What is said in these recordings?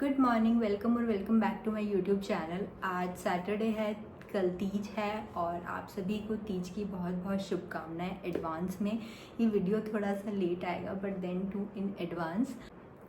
Good morning, welcome और welcome back to my YouTube channel. आज Saturday है, कल तीज है और आप सभी को तीज की बहुत बहुत शुभकामनाएं एडवांस में। ये वीडियो थोड़ा सा लेट आएगा but then to in advance.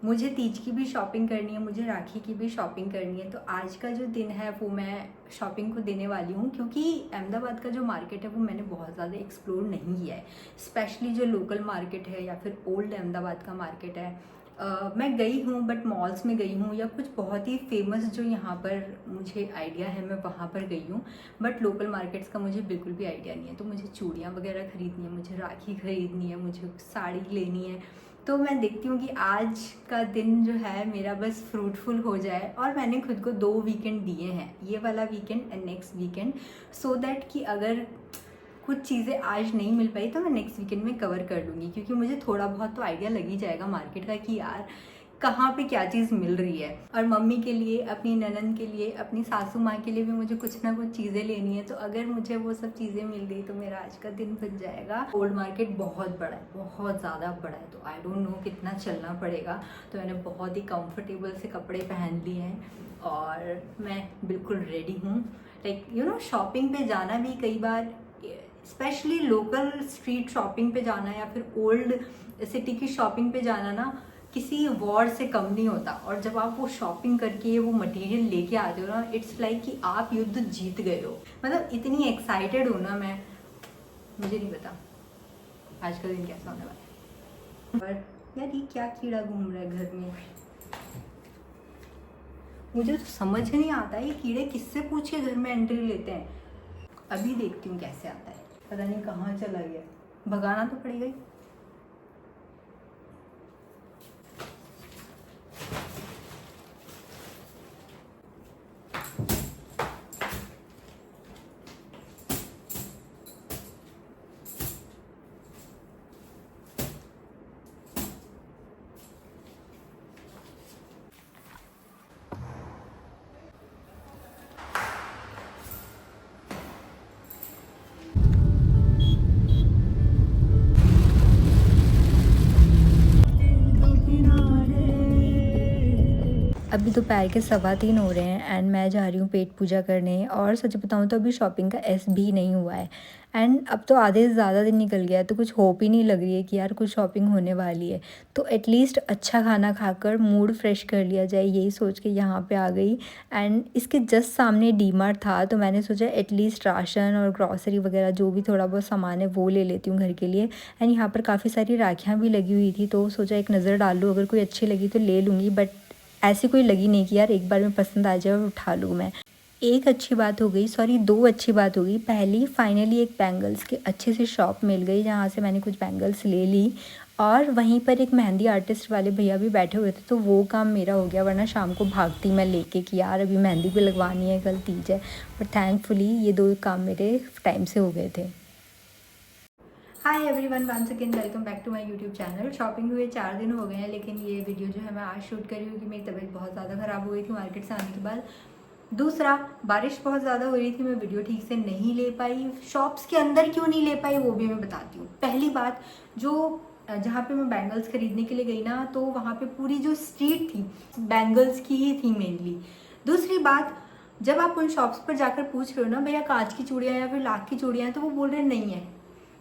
मुझे तीज की भी शॉपिंग करनी है, मुझे राखी की भी शॉपिंग करनी है, तो आज का जो दिन है वो मैं शॉपिंग को देने वाली हूँ क्योंकि अहमदाबाद का जो मार्केट है वो मैंने बहुत ज़्यादा एक्सप्लोर नहीं किया है। स्पेशली जो लोकल मार्केट है या फिर ओल्ड अहमदाबाद का मार्केट है, मैं गई हूँ बट मॉल्स में गई हूँ या कुछ बहुत ही फेमस जो यहाँ पर मुझे आइडिया है मैं वहाँ पर गई हूँ, बट लोकल मार्केट्स का मुझे बिल्कुल भी आइडिया नहीं है। तो मुझे चूड़ियाँ वगैरह खरीदनी है, मुझे राखी खरीदनी है, मुझे साड़ी लेनी है। तो मैं देखती हूँ कि आज का दिन जो है मेरा बस फ्रूटफुल हो जाए। और मैंने खुद को 2 वीकेंड दिए हैं, ये वाला weekend and next weekend, so that कि अगर कुछ चीज़ें आज नहीं मिल पाई तो मैं नेक्स्ट वीकेंड में कवर कर लूँगी, क्योंकि मुझे थोड़ा बहुत तो आइडिया लग ही जाएगा मार्केट का कि यार कहाँ पे क्या चीज़ मिल रही है। और मम्मी के लिए, अपनी ननद के लिए, अपनी सासू माँ के लिए भी मुझे कुछ ना कुछ चीज़ें लेनी है। तो अगर मुझे वो सब चीज़ें मिल गई तो मेरा आज का दिन बन जाएगा। ओल्ड मार्केट बहुत बड़ा है, बहुत ज़्यादा बड़ा है, तो आई डोंट नो कितना चलना पड़ेगा। तो मैंने बहुत ही कंफर्टेबल से कपड़े पहन लिए हैं और मैं बिल्कुल रेडी हूँ। लाइक यू नो, शॉपिंग पे जाना भी कई बार, स्पेशली लोकल स्ट्रीट शॉपिंग पे जाना या फिर ओल्ड सिटी की शॉपिंग पे जाना ना, किसी वॉर से कम नहीं होता। और जब आप वो शॉपिंग करके वो मटेरियल लेके आते हो ना, इट्स लाइक कि आप युद्ध जीत गए हो। मतलब इतनी एक्साइटेड हूँ ना मैं, मुझे नहीं पता आज का दिन कैसा होने वाला है। और यार ये क्या कीड़ा घूम रहा है घर में, मुझे तो समझ नहीं आता ये कीड़े किससे पूछ के घर में एंट्री लेते हैं। अभी देखती हूँ कैसे आता है, पता नहीं कहाँ चला गया, भगाना तो पड़ेगा ही। अभी दोपहर के 3:15 हो रहे हैं एंड मैं जा रही हूँ पेट पूजा करने। और सच बताऊँ तो अभी शॉपिंग का एस भी नहीं हुआ है एंड अब तो आधे से ज़्यादा दिन निकल गया है, तो कुछ होप ही नहीं लग रही है कि यार कुछ शॉपिंग होने वाली है। तो एटलीस्ट अच्छा खाना खाकर मूड फ्रेश कर लिया जाए, यही सोच के यहाँ पे आ गई। एंड इसके जस्ट सामने डी मार्ट था, तो मैंने सोचा एटलीस्ट राशन और ग्रॉसरी वगैरह जो भी थोड़ा बहुत सामान है वो ले लेती हूँ घर के लिए। एंड यहाँ पर काफ़ी सारी राखियाँ भी लगी हुई थी, तो सोचा एक नज़र डाल लूँ, अगर कोई अच्छी लगी तो ले लूँगी। बट ऐसी कोई लगी नहीं कि यार एक बार में पसंद आ जाए और उठा लूँ मैं। एक अच्छी बात हो गई, सॉरी 2 अच्छी बात हो गई। पहली, फाइनली एक बैंगल्स की अच्छी सी शॉप मिल गई जहाँ से मैंने कुछ बैंगल्स ले ली। और वहीं पर एक मेहंदी आर्टिस्ट वाले भैया भी बैठे हुए थे, तो वो काम मेरा हो गया, वरना शाम को भागती मैं लेके कि यार अभी मेहंदी भी लगवानी है, कल तीज है। बट थैंकफुली ये 2 काम मेरे टाइम से हो गए थे। Hi everyone, once again welcome back to my YouTube channel. Shopping हुए 4 दिन हो गए हैं, लेकिन ये वीडियो जो है मैं आज शूट कर रही हूँ कि मेरी तबीयत बहुत ज़्यादा ख़राब हो गई थी मार्केट से आने के बाद। दूसरा, बारिश बहुत ज़्यादा हो रही थी, मैं वीडियो ठीक से नहीं ले पाई। शॉप्स के अंदर क्यों नहीं ले पाई वो भी मैं बताती हूँ। पहली बात, जो जहाँ पे मैं बैंगल्स खरीदने के लिए गई ना, तो वहाँ पे पूरी जो स्ट्रीट थी बैंगल्स की ही थी मेनली। दूसरी बात, जब आप उन शॉप्स पर जाकर पूछ रहे हो ना भैया कांच की चूड़ियाँ या फिर लाख की चूड़ियाँ, तो वो बोल रहे नहीं है।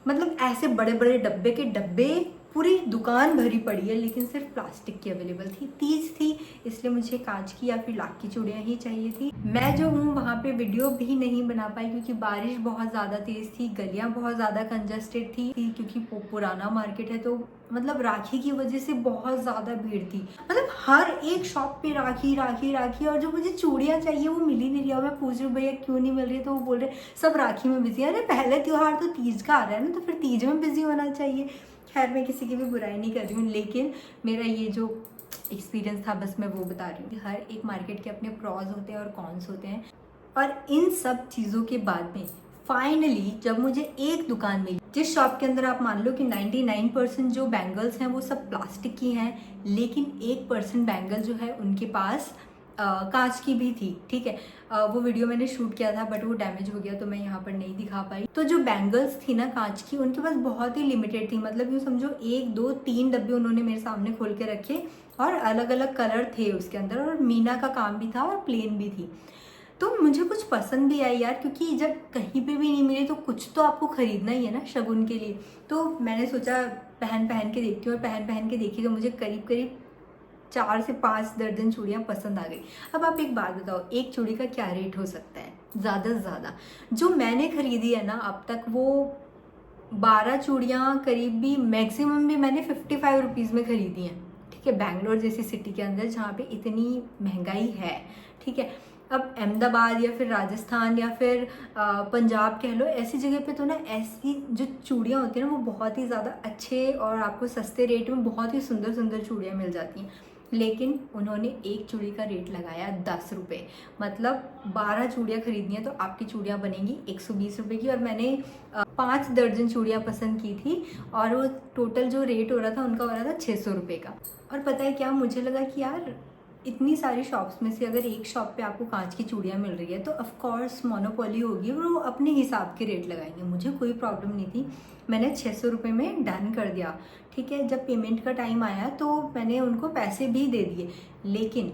मतलब ऐसे बड़े बड़े डब्बे के डब्बे, पूरी दुकान भरी पड़ी है, लेकिन सिर्फ प्लास्टिक की अवेलेबल थी। तीज थी इसलिए मुझे कांच की या फिर लाख की चूड़ियाँ ही चाहिए थी। मैं जो हूँ वहाँ पे वीडियो भी नहीं बना पाई क्योंकि बारिश बहुत ज़्यादा तेज़ थी, गलियाँ बहुत ज़्यादा कंजस्टेड थी क्योंकि पुराना मार्केट है, तो मतलब राखी की वजह से बहुत ज़्यादा भीड़ थी। मतलब हर एक शॉप पे राखी राखी राखी, और जो मुझे चूड़ियाँ चाहिए वो मिल ही नहीं रही। मैं पूछ रही हूँ भैया क्यों नहीं मिल रही है, तो वो बोल रहे सब राखी में बिजी है। अरे पहले त्यौहार तो तीज का आ रहा है ना, तो फिर तीज में बिजी होना चाहिए। खैर मैं किसी की भी बुराई नहीं कर रही हूँ, लेकिन मेरा ये जो एक्सपीरियंस था बस मैं वो बता रही हूँ। हर एक मार्केट के अपने प्रॉज होते हैं और कॉन्स होते हैं। और इन सब चीज़ों के बाद में फाइनली जब मुझे एक दुकान मिली जिस शॉप के अंदर आप मान लो कि 99% जो बैंगल्स हैं वो सब प्लास्टिक की हैं, लेकिन 1% बैंगल जो है उनके पास कांच की भी थी, ठीक है। वो वीडियो मैंने शूट किया था बट वो डैमेज हो गया तो मैं यहाँ पर नहीं दिखा पाई। तो जो बैंगल्स थी ना कांच की, उनके पास बहुत ही लिमिटेड थी, मतलब यूँ समझो 1 2 3 डब्बे उन्होंने मेरे सामने खोल के रखे और अलग अलग कलर थे उसके अंदर, और मीना का काम भी था और प्लेन भी थी। तो मुझे कुछ पसंद भी आई यार, क्योंकि जब कहीं पे भी नहीं मिले तो कुछ तो आपको खरीदना ही है ना शगुन के लिए। तो मैंने सोचा पहन पहन के देखती हूँ, और पहन पहन के देखी तो मुझे करीब करीब 4 से 5 दर्जन चूड़ियाँ पसंद आ गई। अब आप एक बात बताओ, एक चूड़ी का क्या रेट हो सकता है ज़्यादा से ज़्यादा? जो मैंने खरीदी है ना अब तक, वो 12 चूड़ियाँ करीब भी, मैक्सिमम भी मैंने 55 रुपीज़ में खरीदी हैं, ठीक है। बैंगलोर जैसी सिटी के अंदर जहाँ पे इतनी महंगाई है, ठीक है। अब अहमदाबाद या फिर राजस्थान या फिर पंजाब कह लो, ऐसी जगह पे तो ना ऐसी जो चूड़ियाँ होती हैं ना वो बहुत ही ज़्यादा अच्छे और आपको सस्ते रेट में बहुत ही सुंदर सुंदर चूड़ियाँ मिल जाती हैं। लेकिन उन्होंने एक चूड़ी का रेट लगाया 10 रुपये, मतलब 12 चूड़ियाँ खरीदनी है तो आपकी चूड़ियाँ बनेंगी 120 रुपये की। और मैंने 5 दर्जन चूड़ियाँ पसंद की थी और वो टोटल जो रेट हो रहा था उनका हो रहा था 600 रुपये का। और पता है क्या, मुझे लगा कि यार इतनी सारी शॉप्स में से अगर एक शॉप पे आपको कांच की चूड़ियाँ मिल रही है तो ऑफ कोर्स मोनोपोली होगी, वो अपने हिसाब के रेट लगाएंगे। मुझे कोई प्रॉब्लम नहीं थी, मैंने 600 रुपये में डन कर दिया, ठीक है। जब पेमेंट का टाइम आया तो मैंने उनको पैसे भी दे दिए, लेकिन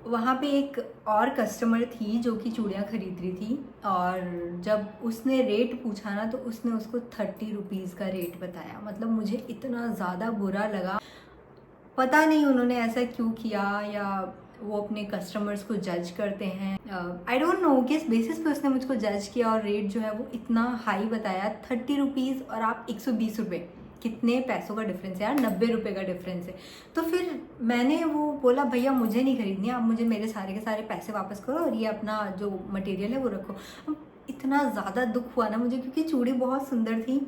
वहाँ पे एक और कस्टमर थी जो कि चूड़ियाँ खरीद रही थी, और जब उसने रेट पूछा ना तो उसने उसको 30 रुपीज़ का रेट बताया। मतलब मुझे इतना ज़्यादा बुरा लगा, पता नहीं उन्होंने ऐसा क्यों किया, या वो अपने कस्टमर्स को जज करते हैं, आई डोंट नो किस बेसिस पे उसने मुझको जज किया और रेट जो है वो इतना हाई बताया। 30 रुपीज़ और आप 120 रुपये, कितने पैसों का डिफरेंस है यार, 90 रुपये का डिफरेंस है। तो फिर मैंने वो बोला भैया मुझे नहीं खरीदनी, आप मुझे मेरे सारे के सारे पैसे वापस करो और ये अपना जो मटेरियल है वो रखो। इतना ज़्यादा दुख हुआ ना मुझे, क्योंकि चूड़ी बहुत सुंदर थी,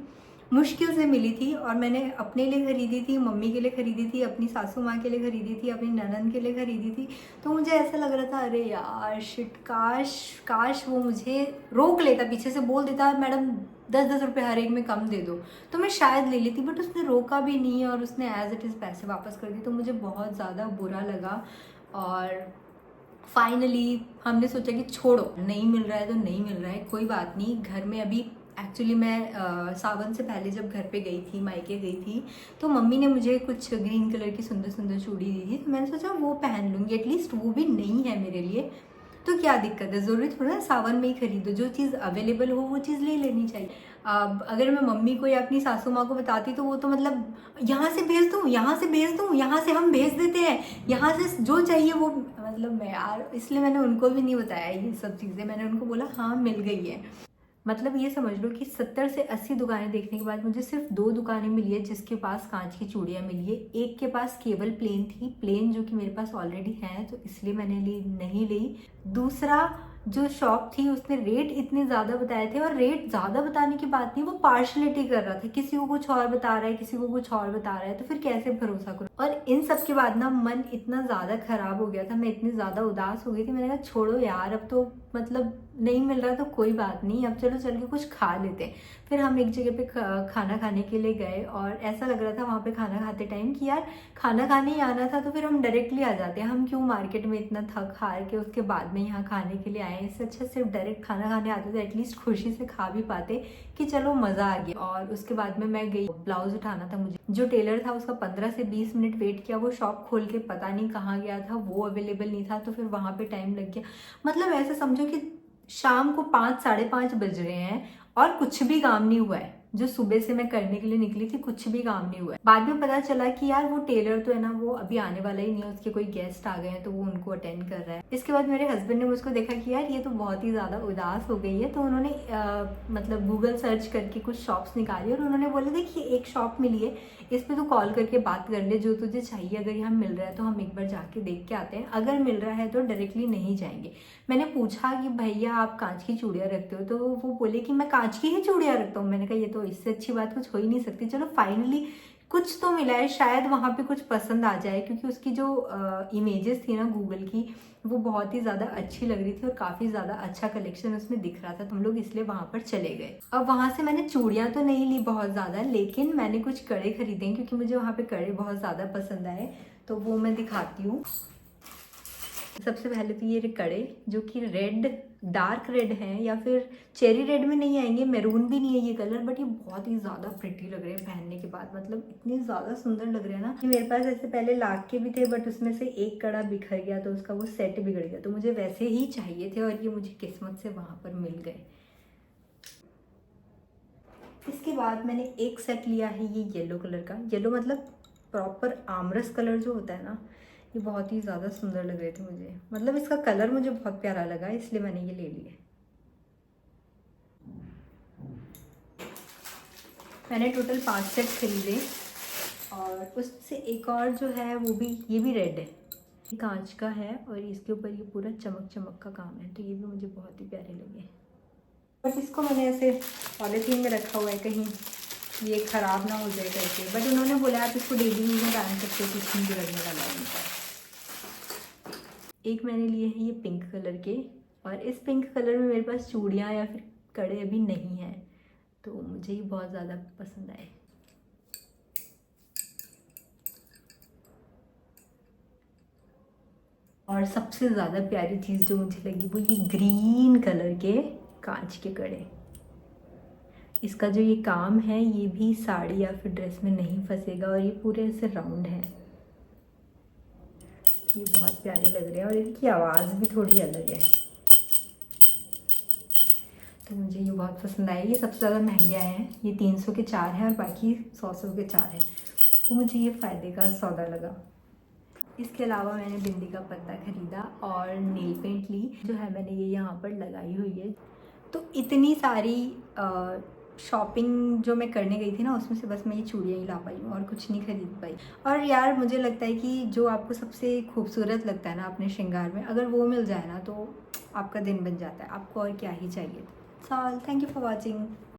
मुश्किल से मिली थी, और मैंने अपने लिए खरीदी थी, मम्मी के लिए खरीदी थी, अपनी सासू माँ के लिए खरीदी थी, अपनी ननद के लिए खरीदी थी। तो मुझे ऐसा लग रहा था अरे यार शिट, काश काश वो मुझे रोक लेता, पीछे से बोल देता मैडम 10-10 रुपये हर एक में कम दे दो, तो मैं शायद ले लेती। बट उसने रोका भी नहीं और उसने एज इट इज़ पैसे वापस कर दिए, तो मुझे बहुत ज़्यादा बुरा लगा। और फाइनली हमने सोचा कि छोड़ो, नहीं मिल रहा है तो नहीं मिल रहा है, कोई बात नहीं। घर में अभी एक्चुअली मैं सावन से पहले जब घर पे गई थी, मायके गई थी, तो मम्मी ने मुझे कुछ ग्रीन कलर की सुंदर सुंदर चूड़ी दी थी, तो मैंने सोचा वो पहन लूँगी, एटलीस्ट वो भी नहीं है मेरे लिए तो क्या दिक्कत है, ज़रूरी थोड़ा ना सावन में ही खरीदो, जो चीज़ अवेलेबल हो वो चीज़ ले लेनी चाहिए। अब अगर मैं मम्मी को या अपनी सासू माँ को बताती तो वो तो मतलब यहाँ से भेज दूँ, यहाँ से भेज दूँ, यहाँ से हम भेज देते हैं, यहाँ से जो चाहिए वो, मतलब मैं यार, इसलिए मैंने उनको भी नहीं बताया ये सब चीज़ें। मैंने उनको बोला हाँ मिल गई है। मतलब ये समझ लो कि 70 से 80 दुकानें देखने के बाद मुझे सिर्फ 2 दुकानें मिली है जिसके पास कांच की चूड़ियाँ मिली है। एक के पास केवल प्लेन थी, प्लेन जो कि मेरे पास ऑलरेडी है तो इसलिए मैंने नहीं ली। दूसरा जो शॉप थी उसने रेट इतने ज़्यादा बताए थे, और रेट ज़्यादा बताने की बात नहीं, वो पार्शलिटी कर रहा था, किसी को कुछ और बता रहा है, किसी को कुछ और बता रहा है, तो फिर कैसे भरोसा करूँ। और इन सब के बाद ना मन इतना ज़्यादा ख़राब हो गया था, मैं इतनी ज़्यादा उदास हो गई थी, मैंने कहा छोड़ो यार, अब तो मतलब नहीं मिल रहा तो कोई बात नहीं, अब चलो चल के कुछ खा लेते हैं। फिर हम एक जगह पे खाना खाने के लिए गए, और ऐसा लग रहा था वहाँ पे खाना खाते टाइम कि यार खाना खाने ही आना था तो फिर हम डायरेक्टली आ जाते हैं, हम क्यों मार्केट में इतना थक हार के उसके बाद में यहाँ खाने के लिए आए। इससे अच्छा सिर्फ डायरेक्ट खाना खाने आते तो एटलीस्ट खुशी से खा भी पाते कि चलो मज़ा आ गया। और उसके बाद में मैं गई, ब्लाउज उठाना था मुझे, जो टेलर था उसका 15 से 20 मिनट वेट किया, वो शॉप खोल के पता नहीं कहाँ गया था, वो अवेलेबल नहीं था, तो फिर वहाँ पे टाइम लग गया। मतलब ऐसे समझो कि शाम को 5 साढ़े 5 बज रहे हैं और कुछ भी काम नहीं हुआ है, जो सुबह से मैं करने के लिए निकली थी कुछ भी काम नहीं हुआ है। बाद में पता चला कि यार वो टेलर तो है ना वो अभी आने वाला ही नहीं है, उसके कोई गेस्ट आ गए हैं तो वो उनको अटेंड कर रहा है। इसके बाद मेरे हस्बैंड ने मुझको देखा कि यार ये तो बहुत ही ज़्यादा उदास हो गई है, तो उन्होंने मतलब गूगल सर्च करके कुछ शॉप्स निकाली और उन्होंने बोला देखिए एक शॉप मिली है, इस पर तो कॉल करके बात कर ले, जो तुझे चाहिए अगर यहाँ मिल रहा है तो हम एक बार जाके देख के आते हैं, अगर मिल रहा है तो डायरेक्टली नहीं जाएंगे। मैंने पूछा कि भैया आप कांच की चूड़ियाँ रखते हो, तो वो बोले कि मैं कांच की ही चूड़ियाँ रखता हूँ। मैंने कहा ये तो इससे अच्छी बात कुछ हो ही नहीं सकती। चलो फाइनली कुछ तो मिला है, शायद वहाँ पे कुछ पसंद आ जाए, क्योंकि उसकी जो इमेजेस थी ना गूगल की वो बहुत ही ज़्यादा अच्छी लग रही थी और काफ़ी ज़्यादा अच्छा कलेक्शन उसमें दिख रहा था, तो हम लोग इसलिए वहाँ पर चले गए। अब वहाँ से मैंने चूड़ियाँ तो नहीं ली बहुत ज़्यादा, लेकिन मैंने कुछ कड़े खरीदे क्योंकि मुझे वहाँ पे कड़े बहुत ज़्यादा पसंद आए, तो वो मैं दिखाती हूँ। सबसे पहले तो ये कड़े जो कि रेड, डार्क रेड हैं या फिर चेरी रेड में नहीं आएंगे, मैरून भी नहीं है ये कलर, बट ये बहुत ही ज़्यादा प्रिटी लग रहे हैं पहनने के बाद। मतलब इतने ज़्यादा सुंदर लग रहे हैं ना कि मेरे पास ऐसे पहले लाख के भी थे, बट उसमें से एक कड़ा बिखर गया तो उसका वो सेट बिगड़ गया, तो मुझे वैसे ही चाहिए थे और ये मुझे किस्मत से वहाँ पर मिल गए। इसके बाद मैंने एक सेट लिया है ये येलो कलर का। येलो मतलब प्रॉपर आमरस कलर जो होता है ना, ये बहुत ही ज़्यादा सुंदर लग रहे थे मुझे। मतलब इसका कलर मुझे बहुत प्यारा लगा, इसलिए मैंने ये ले लिया। मैंने टोटल 5 सेट खरीदे और उससे एक और जो है वो भी, ये भी रेड है, ये कांच का है और इसके ऊपर ये पूरा चमक चमक का काम है, तो ये भी मुझे बहुत ही प्यारे लगे। बट इसको मैंने ऐसे पॉलीथीन में रखा हुआ है कहीं ये ख़राब ना हो जाए करके, बट उन्होंने बोला आप इसको डेली यूज में डाल सकते हो, कुछ नहीं बिगड़ने वाला है इनका। एक मैंने लिए हैं ये पिंक कलर के, और इस पिंक कलर में मेरे पास चूड़ियाँ या फिर कड़े अभी नहीं हैं, तो मुझे ये बहुत ज़्यादा पसंद आए। और सबसे ज़्यादा प्यारी चीज़ जो मुझे लगी वो ये ग्रीन कलर के कांच के कड़े। इसका जो ये काम है ये भी साड़ी या फिर ड्रेस में नहीं फंसेगा और ये पूरे ऐसे राउंड है, ये बहुत प्यारे लग रहे हैं और इनकी आवाज़ भी थोड़ी अलग है, तो मुझे ये बहुत पसंद आए। ये सबसे ज़्यादा महंगे आए हैं, ये 300 के 4 हैं और बाकी 100 के 4 हैं, तो मुझे ये फ़ायदे का सौदा लगा। इसके अलावा मैंने बिंदी का पत्ता ख़रीदा और नेल पेंट ली, जो है मैंने ये यहाँ पर लगाई हुई है। तो इतनी सारी शॉपिंग जो मैं करने गई थी ना, उसमें से बस मैं ये चूड़ियाँ ही ला पाई हूँ और कुछ नहीं खरीद पाई। और यार मुझे लगता है कि जो आपको सबसे खूबसूरत लगता है ना अपने श्रृंगार में, अगर वो मिल जाए ना तो आपका दिन बन जाता है, आपको और क्या ही चाहिए। So thank you for watching.